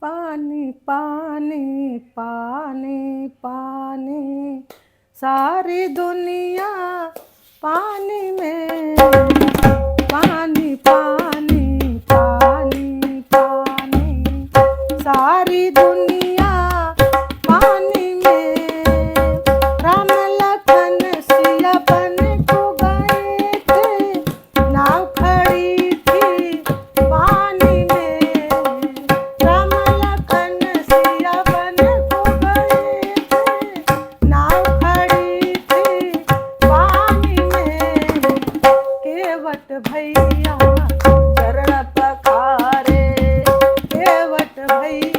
पानी पानी पानी पानी, सारी दुनिया पानी में। पानी पानी पानी पानी, सारी दुनिया पानी में। राम लखन सिया बन को गए थे, नाव खड़ी थी पानी में। राम लखन सिया बन को गए थे, नाव खड़ी थी पानी में। केवट भैया चरण पखारे, केवट भैया